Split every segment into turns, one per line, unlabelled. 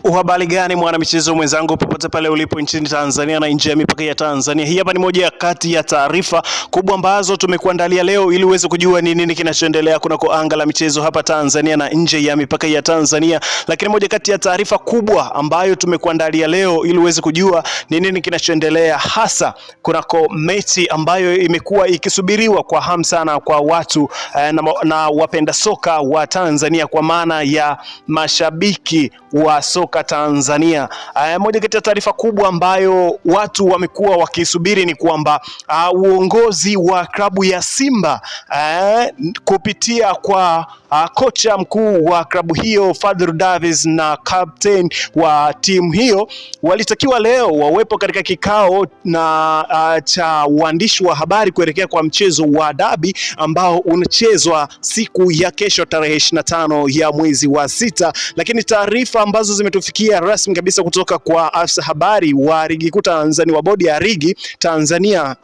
Uhabari gani mwana michezo mwenzangu popote pale ulipo nchini Tanzania na nje ya mipaka ya Tanzania. Hii hapa ni moja kati ya taarifa kubwa ambazo tumekuandalia leo ili uweze kujua ni nini kinachoendelea kunako anga la michezo hapa Tanzania na nje ya mipaka ya Tanzania. Lakini moja kati ya taarifa kubwa ambayo tumekuandalia leo ili uweze kujua ni nini kinachoendelea hasa kunako mechi ambayo imekuwa ikisubiriwa kwa hamu sana kwa watu na wapenda soka wa Tanzania, kwa maana ya mashabiki wa soka Tanzania. Moja kati ya taarifa kubwa ambayo watu wamekuwa wakisubiri ni kwamba uongozi wa klabu ya Simba kupitia kwa kocha mkuu wa klabu hiyo Fadlu Davis na captain wa timu hiyo walitakiwa leo wawepo katika kikao na cha waandishi wa habari kuelekea kwa mchezo wa dabi ambao unachezwa siku ya kesho tarehe 25 ya mwezi wa 6. Lakini taarifa ambazo zimetufikia rasmi kabisa kutoka kwa afisa habari wa ligi kuu Tanzania wa bodi ya ligi Tanzania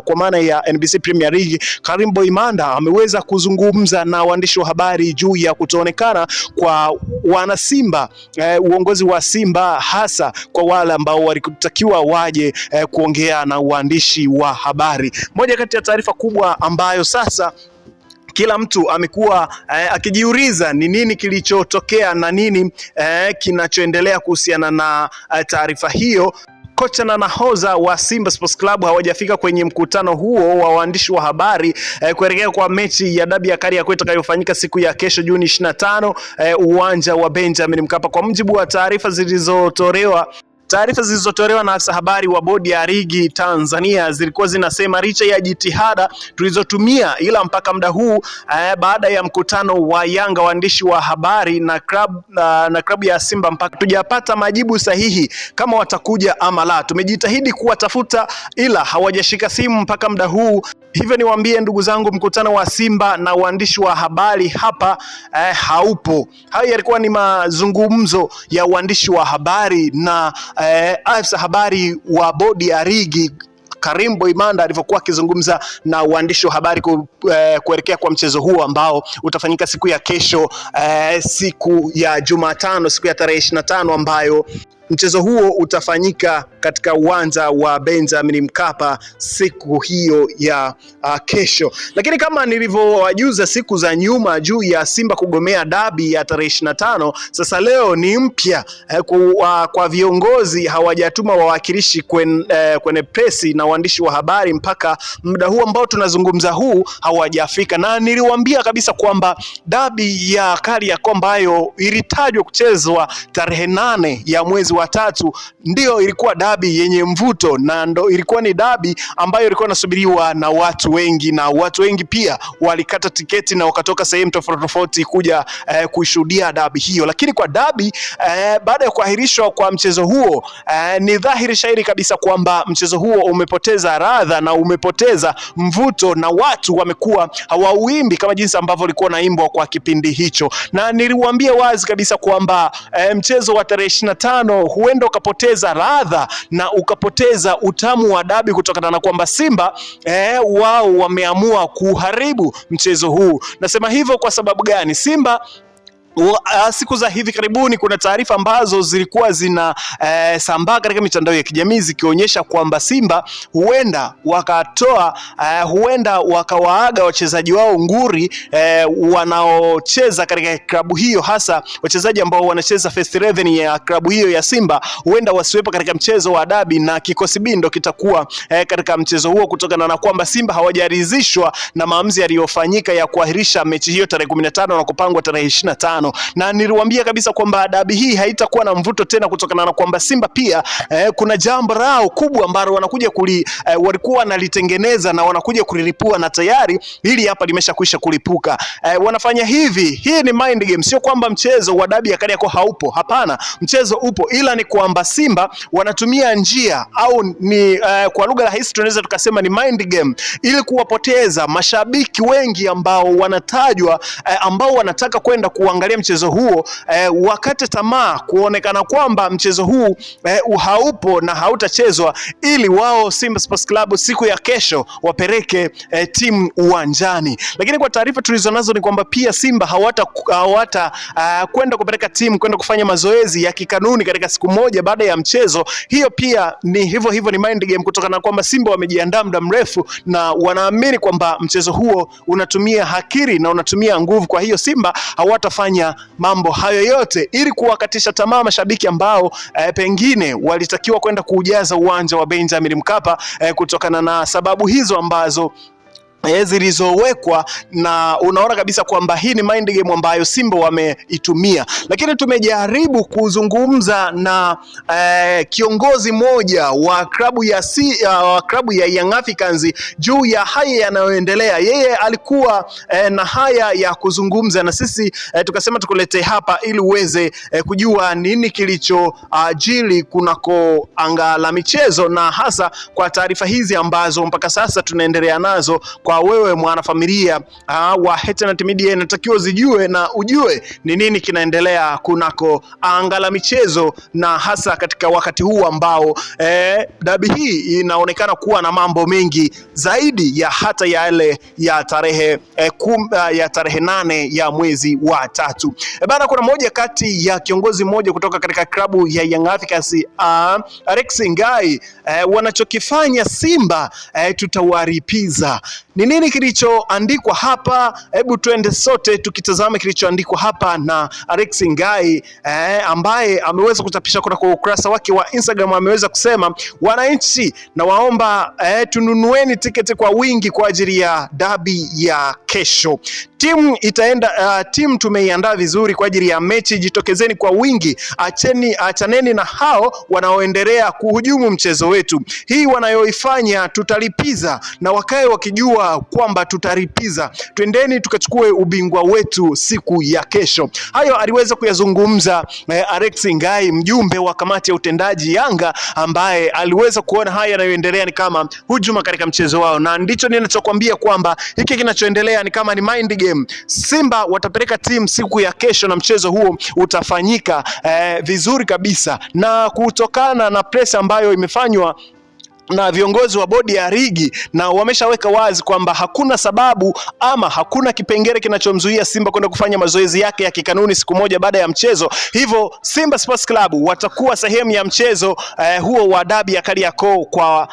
kwa maana ya NBC Premier League, Karim Boimanda ameweza kuzungumza na waandishi wa habari juu ya kutoonekana kwa wana Simba, uongozi wa Simba, hasa kwa wale ambao walitakiwa waje kuongea na waandishi wa habari. Moja kati ya taarifa kubwa ambayo sasa kila mtu amekuwa akijiuliza ni nini kilichotokea na nini kinachoendelea kuhusiana na taarifa hiyo. Kocha na nahodha wa Simba Sports Club hawajafika kwenye mkutano huo wa waandishi wa habari kuelekea kwa mechi ya dabi ya Kariakoo itakayofanyika siku ya kesho Juni 25 uwanja wa Benjamin Mkapa. Kwa mujibu wa taarifa zilizotolewa na afisa habari wa bodi ya ligi Tanzania zilikuwa zinasema licha ya jitihada tulizotumia, ila mpaka muda huu baada ya mkutano wa Yanga waandishi wa habari na klabu ya Simba mpaka tujapata majibu sahihi kama watakuja ama la. Tumejitahidi kuwatafuta ila hawajashika simu mpaka muda huu. Hivyo niwaambie ndugu zangu, mkutano wa Simba na waandishi wa habari hapa haupo. Hayo yalikuwa ni mazungumzo ya waandishi wa habari na afisa habari wa bodi ya ligi Karim Boimanda alivyokuwa akizungumza na waandishi wa habari kuelekea kwa mchezo huo ambao utafanyika siku ya kesho, siku ya Jumatano, siku ya tarehe 25, ambayo mchezo huo utafanyika katika uwanja wa Benjamin Mkapa siku hiyo ya kesho. Lakini kama nilivyowajuza siku za nyuma juu ya Simba kugomea dabi ya tarehe 25, sasa leo ni mpya kwa viongozi hawajatuma wawakilishi kwenye presi na waandishi wa habari mpaka muda huu ambao tunazungumza huu hawajafika. Na niliwaambia kabisa kwamba dabi ya Kariakoo ambayo ilitajwa kuchezwa tarehe 8 ya mwezi wa 3 ndio ilikuwa dabi yenye mvuto, na ndo ilikuwa ni dabi ambayo ilikuwa inasubiriwa na watu wengi, na watu wengi pia walikata tiketi na wakatoka sehemu tofauti kuja kushuhudia dabi hiyo. Lakini kwa dabi baada ya kuahirishwa kwa mchezo huo, ni dhahiri shahiri kabisa kwamba mchezo huo umepoteza ladha na umepoteza mvuto, na watu wamekuwa hawauimbi kama jinsi ambavyo walikuwa naimbwa kwa kipindi hicho. Na niliwaambia wazi kabisa kwamba mchezo wa tarehe 25 huenda ukapoteza ladha na ukapoteza utamu wa dabi kutokana na kwamba Simba wao wameamua kuharibu mchezo huu. Nasema hivyo kwa sababu gani? Simba siku za hivi karibuni kuna taarifa ambazo zilikuwa zina sambaa katika mitandao ya kijamii zikionyesha kwamba Simba huenda wakawaaga wachezaji wao nguri wanaocheza katika klabu hiyo, hasa wachezaji ambao wanacheza first 11 ya klabu hiyo ya Simba, huenda wasiwepo katika mchezo wa dabi na kikosi B ndo kitakuwa katika mchezo huo, kutokana na kwamba Simba hawajaridhishwa na maamuzi yaliyofanyika ya kuahirisha mechi hiyo tarehe 15 na kupangwa tarehe 25. Na niliwaambia kabisa kwamba dabi hii haitakuwa na mvuto tena kutokana na kwamba Simba pia kuna jambo lao kubwa ambalo wanakuja walikuwa wanalitengeneza na wanakuja kulilipua, na tayari hili hapa limeshakwisha kulipuka. Wanafanya hivi, hii ni mind game, sio kwamba mchezo wa dabi ya Kariakoo haupo. Hapana, mchezo upo, ila ni kwamba Simba wanatumia njia au ni kwa lugha rahisi tunaweza tukasema ni mind game, ili kuwapoteza mashabiki wengi ambao wanatajwa ambao wanataka kwenda kuangalia kuelekea mchezo huo wakate tamaa kuonekana kwamba mchezo huu haupo na hautachezwa, ili wao Simba Sports Club siku ya kesho wapeleke timu uwanjani. Lakini kwa taarifa tulizonazo ni kwamba pia Simba hawata kwenda kupeleka timu kwenda kufanya mazoezi ya kikanuni katika siku moja baada ya mchezo. Hiyo pia ni hivyo ni mind game, kutokana na kwamba Simba wamejiandaa muda mrefu na wanaamini kwamba mchezo huo unatumia akili na unatumia nguvu. Kwa hiyo Simba hawatafanya mambo hayo yote ili kuwakatisha tamaa mashabiki ambao pengine walitakiwa kwenda kuujaza uwanja wa Benjamin Mkapa kutokana na sababu hizo ambazo zilizowekwa, na unaona kabisa kwamba hii ni mind game ambayo Simba wameitumia. Lakini tumejaribu kuzungumza na kiongozi mmoja wa klabu ya Young Africans juu ya haya yanayoendelea. Yeye alikuwa na haya ya kuzungumza na sisi, tukasema tukuletee hapa ili uweze kujua nini kilichojiri kunako anga la michezo, na hasa kwa taarifa hizi ambazo mpaka sasa tunaendelea nazo. Kwa wewe mwanafamilia wa Eternity Media, inatakiwa zijue na ujue ni nini kinaendelea kunako anga la michezo, na hasa katika wakati huu ambao dabi hii inaonekana kuwa na mambo mengi zaidi ya hata yale ya tarehe tarehe 8 ya mwezi wa 3. Bana, kuna moja kati ya kiongozi mmoja kutoka katika klabu ya Young Africans, Alex Ngai, wanachokifanya Simba tutawaripiza. Ni nini kilichoandikwa hapa? Hebu twende sote tukitazama kilichoandikwa hapa na Alex Ngai, ambaye ameweza kuchapisha kwa ukurasa wake wa Instagram. Ameweza kusema, wananchi na waomba tununueni tiketi kwa wingi kwa ajili ya dabi ya kesho. Timu tumeiandaa vizuri kwa ajili ya mechi, jitokezeni kwa wingi, achaneni na hao wanaoendelea kuhujumu mchezo wetu. Hii wanayoifanya tutalipiza, na wakae wakijua kwamba tutalipiza. Twendeni tukachukue ubingwa wetu siku ya kesho. Hayo aliweza kuyazungumza Alex Ngai, mjumbe wa kamati ya utendaji Yanga, ambaye aliweza kuona haya yanayoendelea ni kama hujuma katika mchezo wao, na ndicho ninachokwambia kwamba hiki kinachoendelea ni kama ni mind game. Simba watapeleka timu siku ya kesho na mchezo huo utafanyika vizuri kabisa, na kutokana na press ambayo imefanywa na viongozi wa bodi ya ligi, na wameshaweka wazi kwamba hakuna sababu ama hakuna kipengele kinachomzuia Simba kwenda kufanya mazoezi yake ya kikanuni siku moja baada ya mchezo. Hivyo Simba Sports Club watakuwa sehemu ya mchezo huo wa dabi ya Kariakoo kwa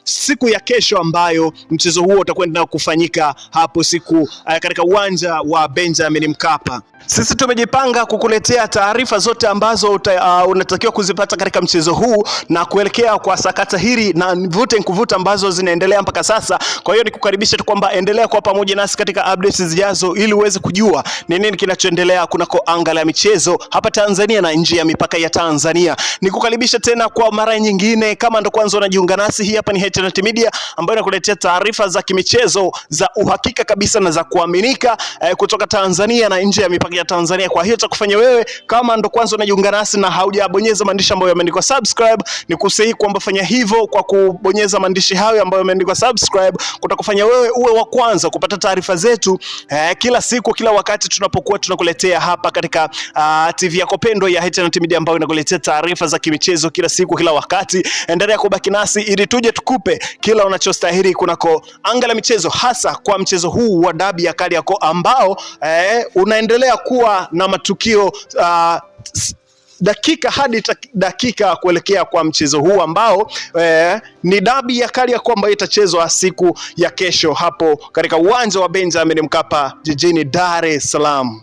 siku ya kesho, ambayo mchezo huo utakwenda kufanyika hapo siku katika uwanja wa Benjamin Mkapa. Sisi tumejipanga kukuletea taarifa zote ambazo unatakiwa kuzipata katika mchezo huu na kuelekea kwa sakata hili na kuvuta ambazo zinaendelea mpaka sasa. Kwa hiyo nikukaribisha tu kwamba endelea kuwa pamoja nasi katika updates zijazo ili uweze kujua ni nini kinachoendelea kunako anga la michezo hapa Tanzania na nje ya mipaka ya Tanzania. Nikukaribisha tena kwa mara nyingine, kama ndo kwanza unajiunga nasi, hii hapa ni Eternity Media ambayo inakuletea taarifa za kimichezo za uhakika kabisa na za kuaminika kutoka Tanzania na nje ya mipaka ya Tanzania. Kwa hiyo utakufanya wewe, kama ndo kwanza unajiunga nasi na haujabonyeza maandishi ambayo yameandikwa subscribe, ni kusihi kwamba fanya hivyo kwa kubonyeza maandishi hayo ambayo yameandikwa subscribe. Kutakufanya wewe uwe wa kwanza kupata taarifa zetu kila siku, kila wakati tunapokuwa tunakuletea hapa katika TV yako pendwa ya Eternity Media ambayo inakuletea taarifa za kimichezo kila siku, kila wakati. Endelea kubaki nasi ili tuje tukupe kila unachostahili kunako anga la michezo, hasa kwa mchezo huu wa dabi ya Kariakoo ambao unaendelea kuwa na matukio dakika hadi dakika kuelekea kwa mchezo huu ambao ni dabi ya Kariakoo ambayo itachezwa siku ya kesho hapo katika uwanja wa Benjamin Mkapa jijini Dar es Salaam.